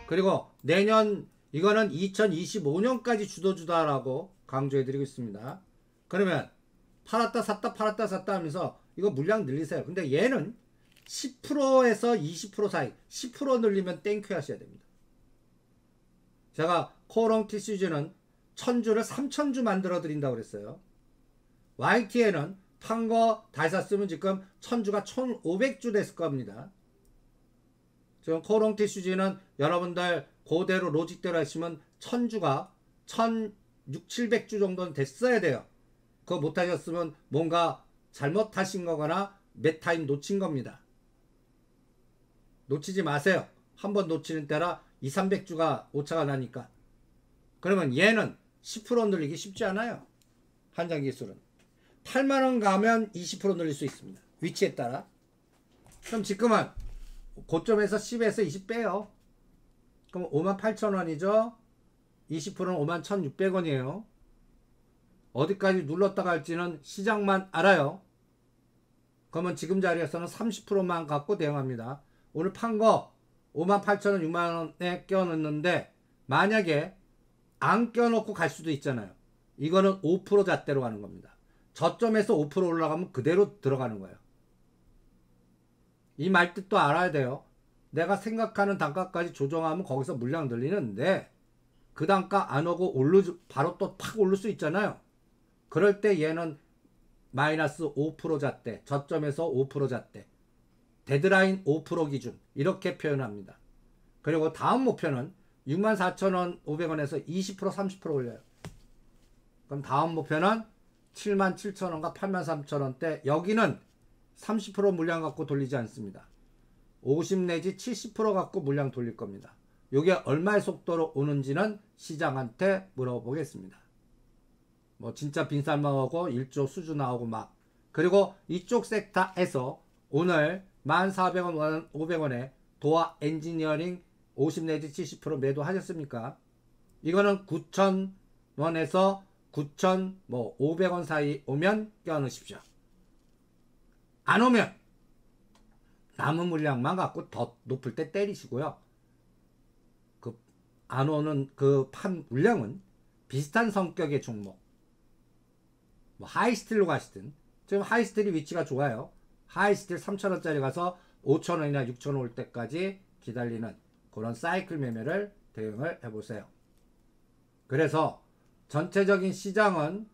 그리고 내년 이거는 2025년까지 주도주다라고 강조해드리고 있습니다. 그러면 팔았다 샀다 팔았다 샀다 하면서 이거 물량 늘리세요. 근데 얘는 10%에서 20% 사이 10% 늘리면 땡큐 하셔야 됩니다. 제가 코오롱 TCG는 1000주를 3000주 만들어 드린다고 그랬어요. YT에는 판 거 다 샀으면 지금 1000주가 1500주 됐을 겁니다. 지금 코오롱 TCG는 여러분들 그대로 로직대로 하시면 1000주가 1600, 700주 정도는 됐어야 돼요. 그거 못하셨으면 뭔가 잘못하신 거거나 몇 타임 놓친 겁니다. 놓치지 마세요. 한번 놓치는 때라 2, 300주가 오차가 나니까. 그러면 얘는 10% 늘리기 쉽지 않아요. 한장 기술은. 8만원 가면 20% 늘릴 수 있습니다. 위치에 따라. 그럼 지금은 고점에서 10에서 20 빼요. 그럼 58,000원이죠. 20%는 51,600원이에요. 어디까지 눌렀다 갈지는 시장만 알아요. 그러면 지금 자리에서는 30%만 갖고 대응합니다. 오늘 판 거 58,000원, 6만원에 껴넣는데 만약에 안 껴놓고 갈 수도 있잖아요. 이거는 5% 잣대로 가는 겁니다. 저점에서 5% 올라가면 그대로 들어가는 거예요. 이 말뜻도 알아야 돼요. 내가 생각하는 단가까지 조정하면 거기서 물량 늘리는데 그 단가 안 오고 바로 또 팍 오를 수 있잖아요. 그럴 때 얘는 마이너스 5% 잣대, 저점에서 5% 잣대, 데드라인 5% 기준 이렇게 표현합니다. 그리고 다음 목표는 64,000원 500원에서 20% 30% 올려요. 그럼 다음 목표는 77,000원과 83,000원대. 여기는 30% 물량 갖고 돌리지 않습니다. 50 내지 70% 갖고 물량 돌릴 겁니다. 이게 얼마의 속도로 오는지는 시장한테 물어보겠습니다. 뭐 진짜 빈살만하고 1조 수주 나오고 막. 그리고 이쪽 섹터에서 오늘 1,400원 500원에 도화 엔지니어링 50 내지 70% 매도 하셨습니까? 이거는 9,000원에서 9,500원 사이 오면 껴넣으십시오. 안 오면 남은 물량만 갖고 더 높을 때 때리시고요. 안 오는 그 판 물량은 비슷한 성격의 종목, 뭐 하이스틸로 가시든. 지금 하이스틸이 위치가 좋아요. 하이스틸 3,000원짜리 가서 5,000원이나 6,000원 올 때까지 기다리는 그런 사이클 매매를 대응을 해보세요. 그래서 전체적인 시장은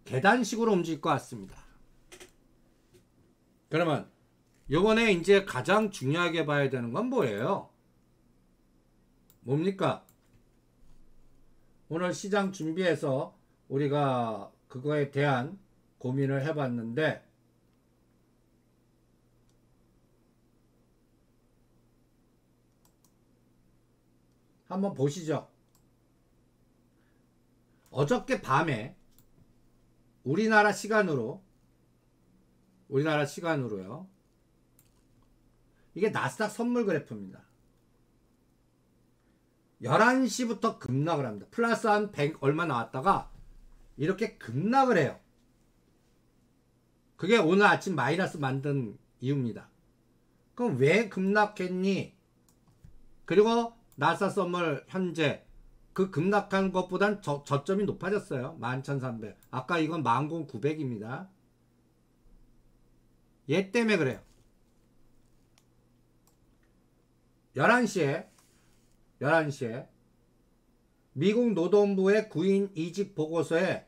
계단식으로 움직일 것 같습니다. 그러면 요번에 이제 가장 중요하게 봐야 되는 건 뭐예요? 뭡니까? 오늘 시장 준비해서 우리가 그거에 대한 고민을 해봤는데 한번 보시죠. 어저께 밤에 우리나라 시간으로요. 이게 나스닥 선물 그래프입니다. 11시부터 급락을 합니다. 플러스 한 100 얼마 나왔다가 이렇게 급락을 해요. 그게 오늘 아침 마이너스 만든 이유입니다. 그럼 왜 급락했니? 그리고 나스닥 선물 현재 그 급락한 것보단 저점이 높아졌어요. 11,300. 아까 이건 10,900입니다. 얘 때문에 그래요. 11시에 미국 노동부의 구인 이직 보고서에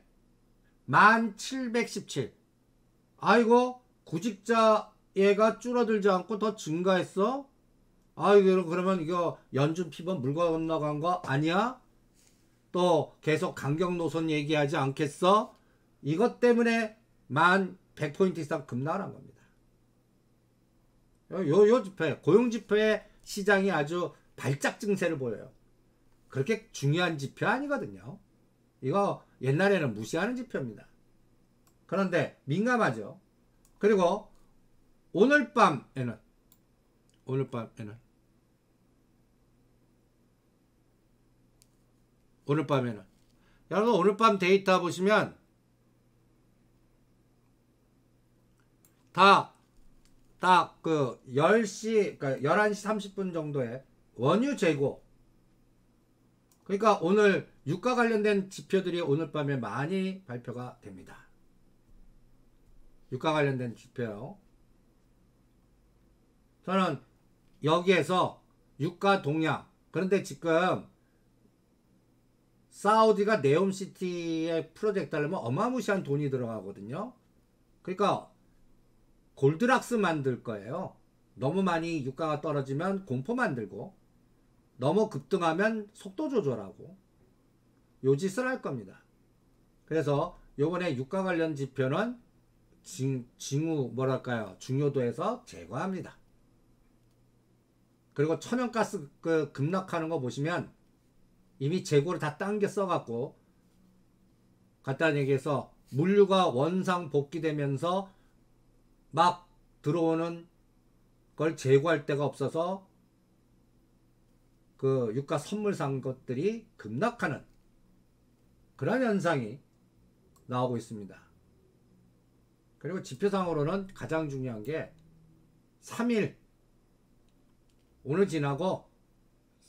1717. 아이고 구직자 얘가 줄어들지 않고 더 증가했어? 아이고 그러면 이거 연준 피번 물 건너간 거 아니야? 또 계속 강경 노선 얘기하지 않겠어? 이것 때문에 1,100포인트 이상 급락을 한 겁니다. 요 지표, 고용 지표의 시장이 아주 발작 증세를 보여요. 그렇게 중요한 지표 아니거든요. 이거 옛날에는 무시하는 지표입니다. 그런데 민감하죠. 그리고 오늘 밤에는 여러분 오늘 밤 데이터 보시면 딱 그 10시 그러니까 11시 30분 정도에 원유 재고. 그러니까 오늘 유가 관련된 지표들이 오늘 밤에 많이 발표가 됩니다. 유가 관련된 지표요. 저는 여기에서 유가 동향. 그런데 지금 사우디가 네옴시티의 프로젝트 하려면 어마무시한 돈이 들어가거든요. 그러니까 골드락스 만들 거예요. 너무 많이 유가가 떨어지면 공포 만들고, 너무 급등하면 속도 조절하고, 요 짓을 할 겁니다. 그래서 요번에 유가 관련 지표는 중요도에서 제거합니다. 그리고 천연가스 그 급락하는 거 보시면 이미 재고를 다 당겨 써갖고, 간단히 얘기해서 물류가 원상 복귀되면서 막 들어오는 걸 재고할 데가 없어서 그 유가 선물 산 것들이 급락하는 그런 현상이 나오고 있습니다. 그리고 지표상으로는 가장 중요한 게 3일, 오늘 지나고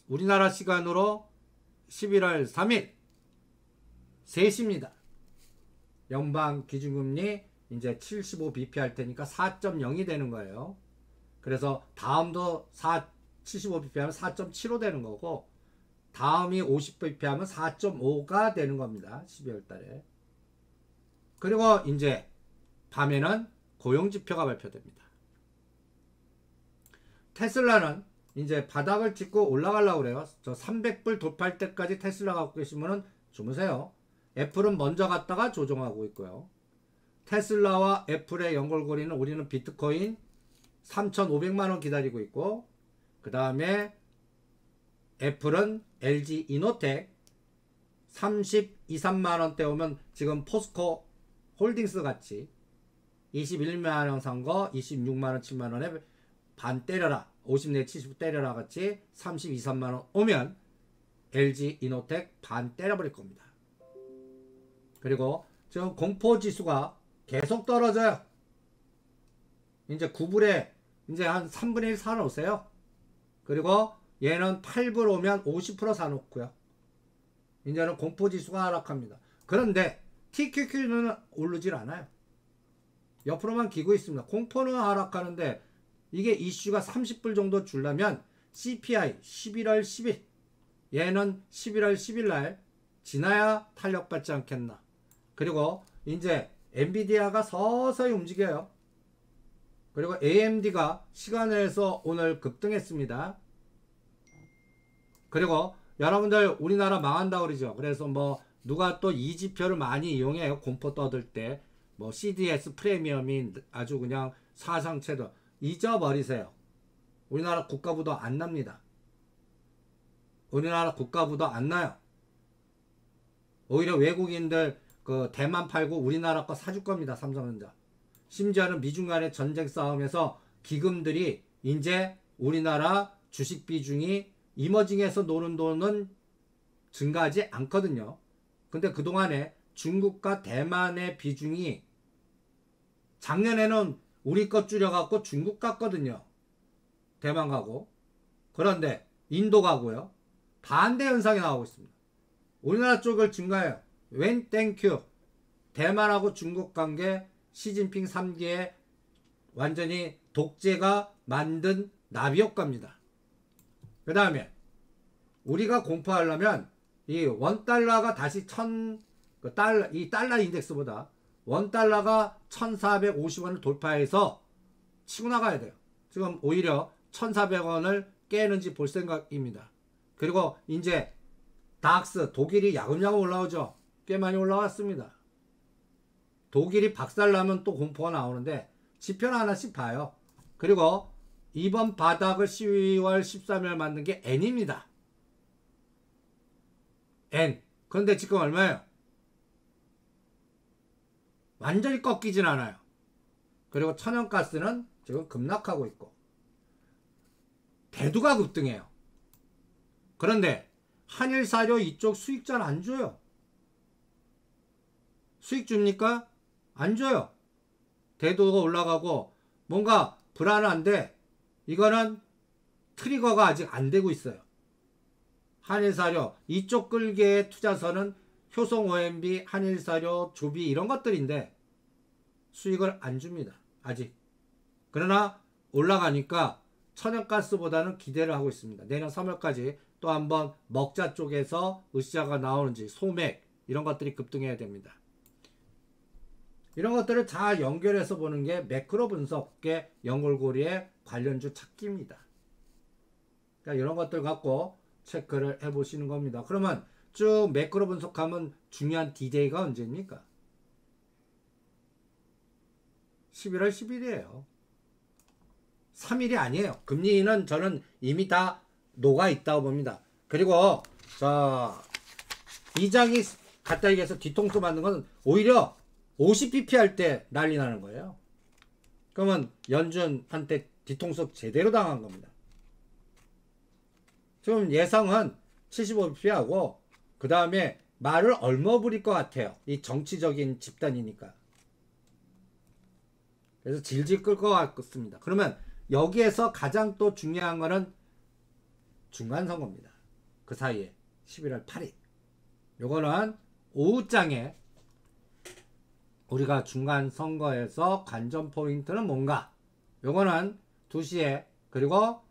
우리나라 시간으로 11월 3일 3시입니다. 연방 기준금리 이제 75bp 할 테니까 4.0이 되는 거예요. 그래서 다음도 75bp 하면 4.75 되는 거고, 다음이 50bp 하면 4.5가 되는 겁니다. 12월 달에. 그리고 이제 밤에는 고용지표가 발표됩니다. 테슬라는 이제 바닥을 찍고 올라가려고 그래요. 저 300불 돌파할 때까지 테슬라 갖고 계시면은 주무세요. 애플은 먼저 갔다가 조정하고 있고요. 테슬라와 애플의 연결고리는 우리는 비트코인 3,500만원 기다리고 있고, 그 다음에 애플은 LG 이노텍 32, 3만원대 오면 지금 포스코 홀딩스 같이 21만원 산 거 26만원, 7만원에 반 때려라, 50 내 70 때려라 같이 32, 3만원 오면 LG 이노텍 반 때려버릴 겁니다. 그리고 지금 공포지수가 계속 떨어져요. 이제 9불에 이제 한 3분의 1 사놓으세요. 그리고 얘는 8불 오면 50% 사놓고요. 이제는 공포지수가 하락합니다. 그런데 TQQ는 오르질 않아요. 옆으로만 기고 있습니다. 공포는 하락하는데 이게 이슈가 30불 정도 줄려면 CPI 11월 10일, 얘는 11월 10일 날 지나야 탄력받지 않겠나. 그리고 이제 엔비디아가 서서히 움직여요. 그리고 AMD가 시간에서 오늘 급등했습니다. 그리고 여러분들 우리나라 망한다고 그러죠. 그래서 뭐 누가 또 이 지표를 많이 이용해요. 공포 떠들 때. 뭐 CDS 프리미엄이 아주 그냥 사상체도 잊어버리세요. 우리나라 국가부도 안 납니다. 우리나라 국가부도 안 나요. 오히려 외국인들 그 대만 팔고 우리나라 거 사줄 겁니다. 삼성전자. 심지어는 미중 간의 전쟁 싸움에서 기금들이 이제 우리나라 주식 비중이 이머징에서 노는 돈은 증가하지 않거든요. 근데 그동안에 중국과 대만의 비중이 작년에는 우리 것 줄여갖고 중국 갔거든요. 대만 가고. 그런데 인도 가고요. 반대 현상이 나오고 있습니다. 우리나라 쪽을 증가해요. 웬 땡큐. 대만하고 중국 관계 시진핑 3기의 완전히 독재가 만든 나비 효과입니다. 그 다음에 우리가 공포하려면 이 원달러가 다시 이 달러 인덱스보다 원달러가 1450원을 돌파해서 치고 나가야 돼요. 지금 오히려 1400원을 깨는지 볼 생각입니다. 그리고 이제 닥스 독일이 야금야금 올라오죠. 꽤 많이 올라왔습니다. 독일이 박살나면 또 공포가 나오는데 지표는 하나씩 봐요. 그리고 이번 바닥을 12월 13일 만든 게 N입니다. N. 그런데 지금 얼마예요? 완전히 꺾이진 않아요. 그리고 천연가스는 지금 급락하고 있고 대두가 급등해요. 그런데 한일사료 이쪽 수익 잘 안 줘요. 수익 줍니까? 안 줘요. 대두가 올라가고 뭔가 불안한데 이거는 트리거가 아직 안 되고 있어요. 한일사료 이쪽 끌개의 투자선은 효성 OMB, 한일사료, 조비 이런 것들인데 수익을 안 줍니다. 아직. 그러나 올라가니까 천연가스보다는 기대를 하고 있습니다. 내년 3월까지 또 한번 먹자 쪽에서 으쌰가 나오는지 소맥 이런 것들이 급등해야 됩니다. 이런 것들을 잘 연결해서 보는 게 매크로 분석의 연골고리의 관련주 찾기입니다. 그러니까 이런 것들 갖고 체크를 해보시는 겁니다. 그러면 쭉 매크로 분석하면 중요한 D-Day가 언제입니까? 11월 10일이에요. 3일이 아니에요. 금리는 저는 이미 다 녹아 있다고 봅니다. 그리고 이장이 갖다 얘기해서 뒤통수 맞는 건 오히려 50bp 할 때 난리 나는 거예요. 그러면 연준한테 뒤통수 제대로 당한 겁니다. 지금 예상은 75bp 하고 그 다음에 말을 얼마 부릴 것 같아요. 이 정치적인 집단이니까. 그래서 질질 끌 것 같습니다. 그러면 여기에서 가장 또 중요한 거는 중간선거입니다. 그 사이에 11월 8일 요거는 오후장에 우리가 중간선거에서 관전 포인트는 뭔가 요거는 2시에 그리고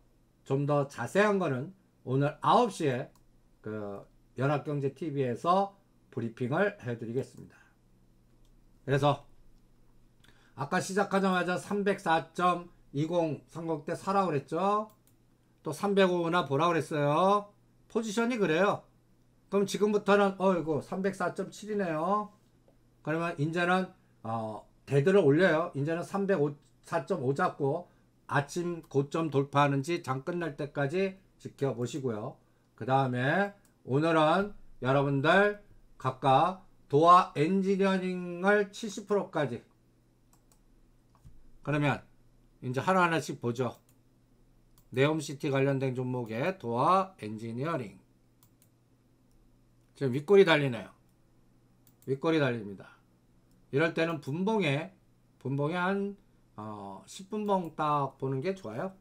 좀 더 자세한 거는 오늘 9시에 그 연합경제TV에서 브리핑을 해드리겠습니다. 그래서 아까 시작하자마자 304.20 선거때 사라고 그랬죠. 또 305나 보라고 그랬어요. 포지션이 그래요. 그럼 지금부터는 이거 304.7이네요. 그러면 이제는 대들을 올려요. 이제는 304.5 잡고 아침 고점 돌파하는지 장 끝날 때까지 지켜보시고요. 그 다음에 오늘은 여러분들 각각 도화 엔지니어링을 70%까지 그러면 이제 하나하나씩 보죠. 네옴시티 관련된 종목의 도화 엔지니어링 지금 윗골이 달리네요. 윗골이 달립니다. 이럴 때는 분봉에 한 10분봉 딱 보는 게 좋아요.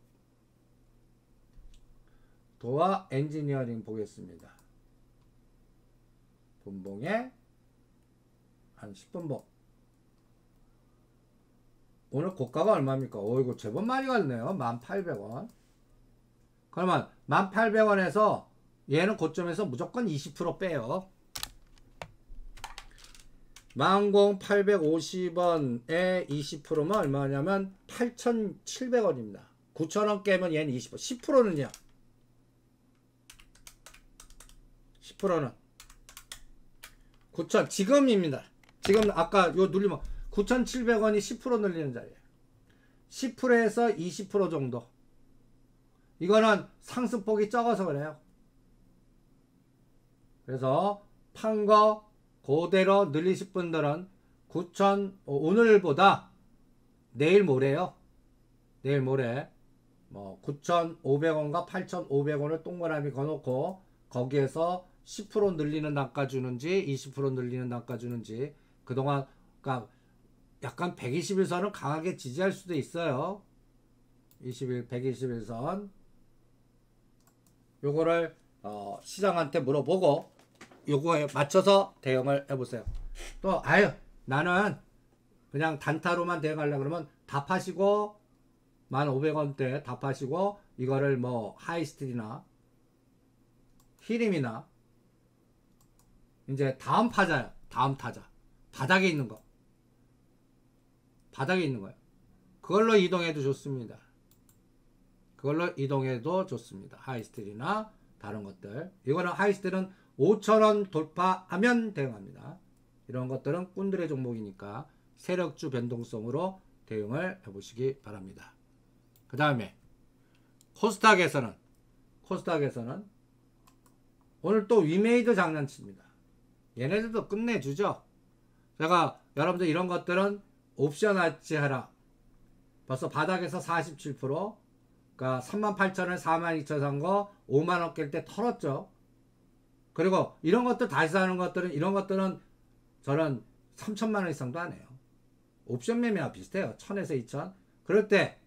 도화 엔지니어링 보겠습니다. 분봉에 한 10분봉. 오늘 고가가 얼마입니까? 이거 제법 많이 갔네요. 18,000원. 그러면 18,000원에서 얘는 고점에서 무조건 20% 빼요. 10,850원에 20%면 얼마냐면 8,700원입니다. 9,000원 깨면 얘는 20%. 10%는요? 10%는 9,000 지금입니다. 지금 아까 요 눌리면 9,700원이 10% 늘리는 자리에요. 10%에서 20% 정도. 이거는 상승폭이 적어서 그래요. 그래서 판 거 그대로 늘리실 분들은 9,000 오늘보다 내일 모레요. 내일 모레 뭐 9,500원과 8,500원을 동그라미 거놓고 거기에서 10% 늘리는 단가 주는지 20% 늘리는 단가 주는지 그동안 그러니까 약간 121선을 강하게 지지할 수도 있어요. 121선 요거를 시장한테 물어보고 요거에 맞춰서 대응을 해보세요. 또 나는 그냥 단타로만 대응하려고 그러면 다 파시고 1,500원대 다 파시고 이거를 뭐 하이스트리나 히림이나 이제 다음 타자요. 다음 타자 바닥에 있는 거 바닥에 있는 거예요. 그걸로 이동해도 좋습니다. 그걸로 이동해도 좋습니다. 하이스트리나 다른 것들. 이거는 하이스트는 5,000원 돌파하면 대응합니다. 이런 것들은 꾼들의 종목이니까 세력주 변동성으로 대응을 해보시기 바랍니다. 그 다음에 코스닥에서는 오늘 또 위메이드 장난칩니다. 얘네들도 끝내주죠. 제가 여러분들 이런 것들은 옵션 하라. 벌써 바닥에서 47% 그러니까 38,000원 42,000원 산 거 5만원 깰 때 털었죠. 그리고 이런 것들 다시 사는 것들은 이런 것들은 저는 3,000만원 이상도 안 해요. 옵션 매매와 비슷해요. 1,000에서 2,000. 그럴 때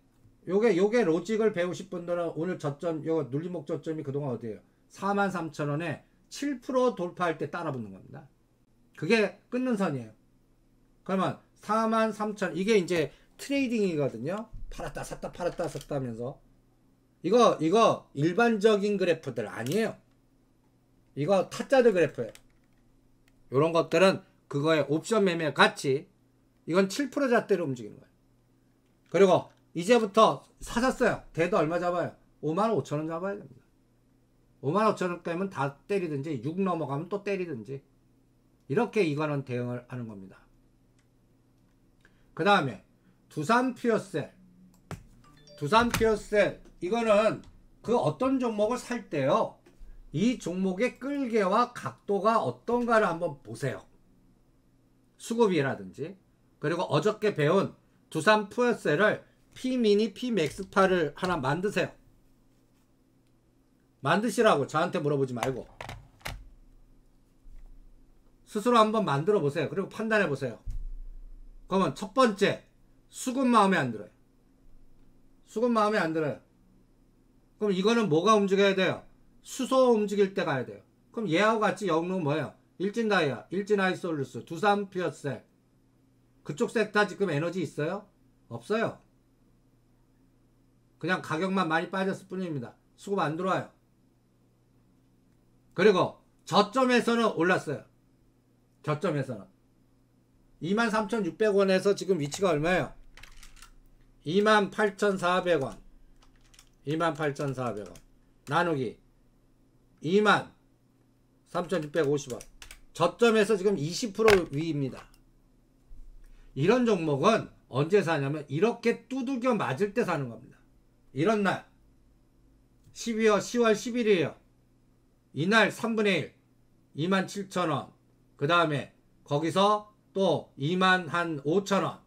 요게 로직을 배우실 분들은 오늘 저점, 요 눌림목 저점이 그동안 어디에요? 43,000원에 7% 돌파할 때 따라 붙는 겁니다. 그게 끊는 선이에요. 그러면 43,000, 이게 이제 트레이딩이거든요. 팔았다 샀다 팔았다 샀다 하면서. 이거 일반적인 그래프들 아니에요. 이거 타짜들 그래프예요. 요런 것들은 그거의 옵션 매매 같이 이건 7% 잣대로 움직이는 거예요. 그리고 이제부터 사셨어요. 대도 얼마 잡아요? 55,000원 잡아야 됩니다. 55,000원 깨면 다 때리든지 6 넘어가면 또 때리든지 이렇게 이거는 대응을 하는 겁니다. 그 다음에 두산 퓨어셀. 두산 퓨어셀 이거는 그 어떤 종목을 살 때요. 이 종목의 끌개와 각도가 어떤가를 한번 보세요. 수급이라든지. 그리고 어저께 배운 두산 퓨어셀을 P미니, P맥스파를 하나 만드세요. 만드시라고 저한테 물어보지 말고 스스로 한번 만들어 보세요. 그리고 판단해 보세요. 그러면 첫 번째 수급 마음에 안 들어요. 수급 마음에 안 들어요. 그럼 이거는 뭐가 움직여야 돼요? 수소 움직일 때 가야 돼요. 그럼 얘하고 같이 영롱 뭐예요? 일진다이아, 일진아이솔루스, 두산 퓨어셀. 그쪽 섹터 지금 에너지 있어요? 없어요. 그냥 가격만 많이 빠졌을 뿐입니다. 수급 안 들어와요. 그리고 저점에서는 올랐어요. 저점에서는 23,600원에서 지금 위치가 얼마예요? 28,400원 28,400원 나누기 23,650원 저점에서 지금 20% 위입니다. 이런 종목은 언제 사냐면 이렇게 두들겨 맞을 때 사는 겁니다. 이런 날 10월 11일이에요. 이날 3분의 1 27,000원 그 다음에 거기서 또 25,000원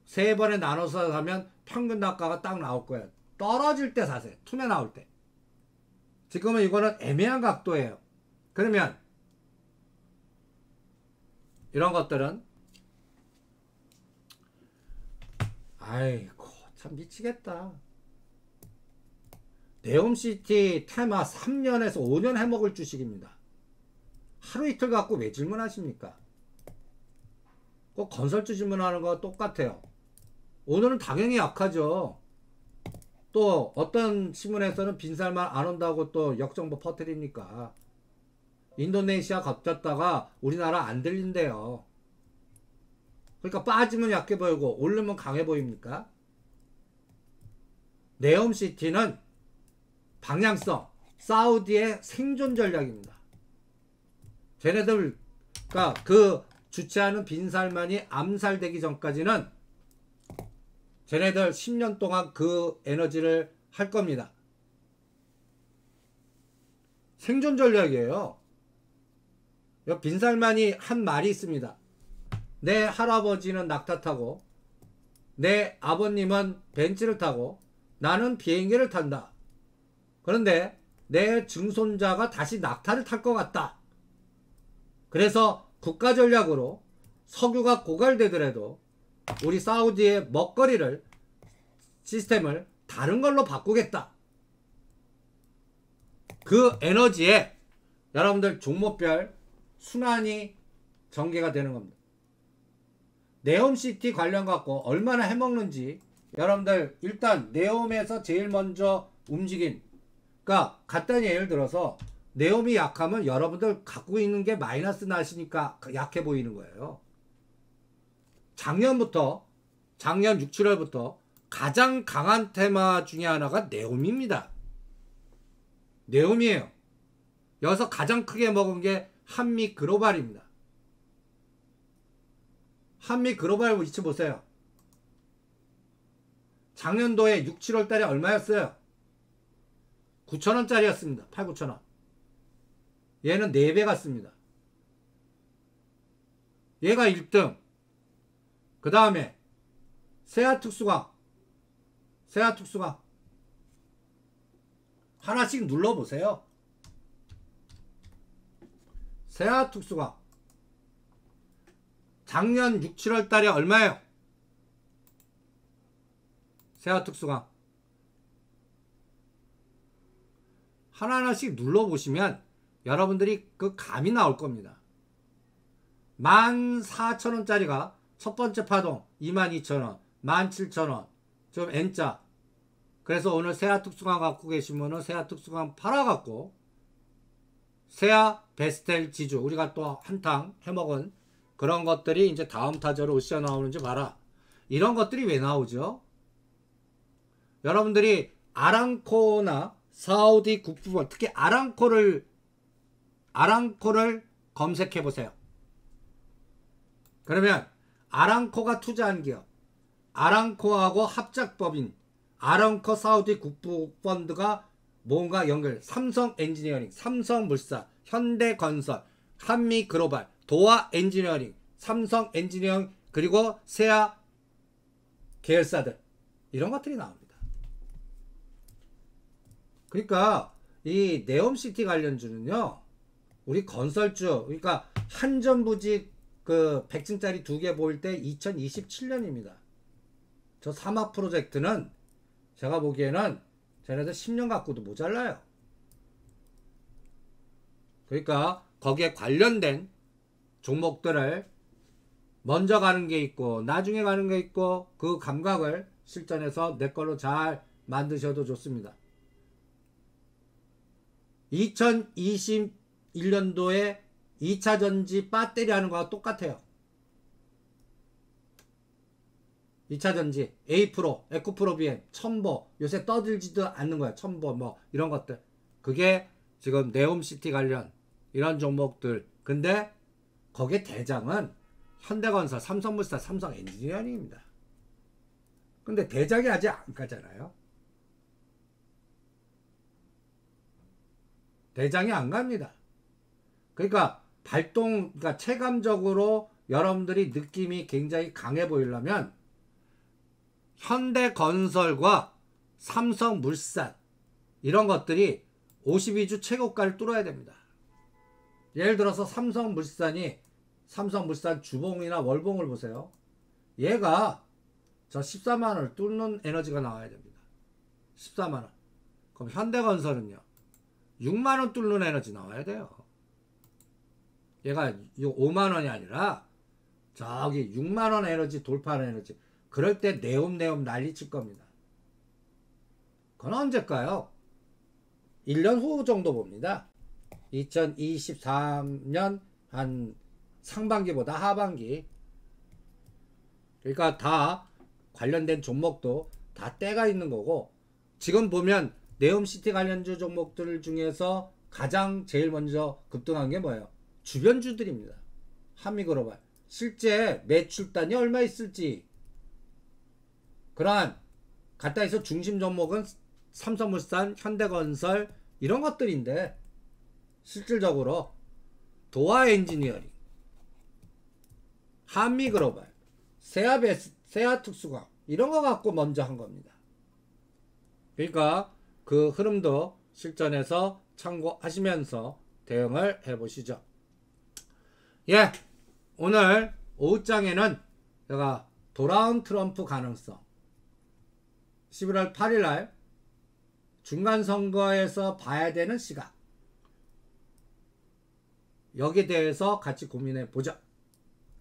세 번에 나눠서 사면 평균 단가가 딱 나올 거예요. 떨어질 때 사세요. 투매 나올 때. 지금은 이거는 애매한 각도예요. 그러면 이런 것들은 아이고 참 미치겠다. 네옴시티 테마 3년에서 5년 해먹을 주식입니다. 하루 이틀 갖고 왜 질문하십니까? 꼭 건설주 질문하는 거 똑같아요. 오늘은 당연히 약하죠. 또 어떤 신문에서는 빈살만 안 온다고 또 역정보 퍼뜨리니까 인도네시아 겁졌다가 우리나라 안 들린대요. 그러니까 빠지면 약해 보이고 오르면 강해 보입니까? 네옴시티는 방향성 사우디의 생존 전략입니다. 쟤네들 그러니까 그 주최하는 빈살만이 암살되기 전까지는 쟤네들 10년 동안 그 에너지를 할 겁니다. 생존 전략이에요. 빈살만이 한 말이 있습니다. 내 할아버지는 낙타 타고 내 아버님은 벤츠를 타고 나는 비행기를 탄다. 그런데 내 증손자가 다시 낙타를 탈 것 같다. 그래서 국가 전략으로 석유가 고갈되더라도 우리 사우디의 먹거리를 시스템을 다른 걸로 바꾸겠다. 그 에너지에 여러분들 종목별 순환이 전개가 되는 겁니다. 네옴시티 관련 갖고 얼마나 해먹는지 여러분들 일단 네옴에서 제일 먼저 움직인 그러니까 간단히 예를 들어서 네옴이 약하면 여러분들 갖고 있는 게 마이너스 나시니까 약해 보이는 거예요. 작년부터 작년 6, 7월부터 가장 강한 테마 중에 하나가 네옴입니다. 네옴이에요. 여기서 가장 크게 먹은 게 한미 글로벌입니다. 한미 글로벌 위치 보세요. 작년도에 6, 7월 달에 얼마였어요? 9,000원짜리였습니다. 8, 9,000원. 얘는 4배 갔습니다. 얘가 1등. 그 다음에 세아특수광. 세아특수광. 하나씩 눌러보세요. 세아특수광. 작년 6, 7월 달에 얼마예요? 세아특수강. 하나하나씩 눌러보시면 여러분들이 그 감이 나올 겁니다. 14,000원짜리가 첫 번째 파동 22,000원, 17,000원, 좀 N자. 그래서 오늘 세아특수강 갖고 계시면은 세아특수강 팔아갖고 세아 베스텔 지주, 우리가 또 한탕 해먹은 그런 것들이 이제 다음 타자로 어디서 나오는지 봐라. 이런 것들이 왜 나오죠? 여러분들이 아람코나 사우디 국부원, 특히 아람코를 검색해 보세요. 그러면 아람코가 투자한 기업, 아람코하고 합작법인 아람코 사우디 국부펀드가 뭔가 연결, 삼성 엔지니어링, 삼성물산, 현대건설, 한미글로벌, 도화 엔지니어링, 삼성 엔지니어링, 그리고 세아 계열사들, 이런 것들이 나옵니다. 그러니까 이 네옴시티 관련주는요, 우리 건설주, 그러니까 한전부지 그 100층짜리 2개 보일 때 2027년입니다. 저 사막 프로젝트는 제가 보기에는 쟤네들 10년 갖고도 모자라요. 그러니까 거기에 관련된 종목들을 먼저 가는 게 있고 나중에 가는 게 있고, 그 감각을 실전에서 내 걸로 잘 만드셔도 좋습니다. 2021년도에 2차전지 배터리 하는 거와 똑같아요. 2차전지 A프로, 에코프로 BM, 첨보, 요새 떠들지도 않는 거야. 첨보 뭐 이런 것들. 그게 지금 네옴시티 관련 이런 종목들. 근데 거기에 대장은 현대건설, 삼성물산, 삼성 엔지니어링입니다. 근데 대장이 아직 안 가잖아요. 대장이 안 갑니다. 그러니까 그러니까 체감적으로 여러분들이 느낌이 굉장히 강해 보이려면 현대건설과 삼성물산 이런 것들이 52주 최고가를 뚫어야 됩니다. 예를 들어서 삼성물산 주봉이나 월봉을 보세요. 얘가 저 14만원을 뚫는 에너지가 나와야 됩니다. 14만원. 그럼 현대건설은요, 6만원 뚫는 에너지 나와야 돼요. 얘가 5만원이 아니라 저기 6만원 에너지 돌파하는 에너지. 그럴 때 네옴 난리 칠 겁니다. 그건 언제일까요? 1년 후 정도 봅니다. 2023년 한 상반기보다 하반기. 그러니까 다 관련된 종목도 다 때가 있는 거고, 지금 보면 네옴시티 관련주 종목들 중에서 가장 제일 먼저 급등한 게 뭐예요? 주변주들입니다. 한미글로벌. 실제 매출단이 얼마 있을지, 그러한 갖다 해서 중심 종목은 삼성물산, 현대건설 이런 것들인데, 실질적으로 도화 엔지니어링, 한미글로벌, 세아특수강 이런 거 갖고 먼저 한 겁니다. 그러니까 그 흐름도 실전에서 참고하시면서 대응을 해보시죠. 예, 오늘 오후장에는 제가 돌아온 트럼프 가능성, 11월 8일날 중간선거에서 봐야 되는 시각, 여기에 대해서 같이 고민해 보죠.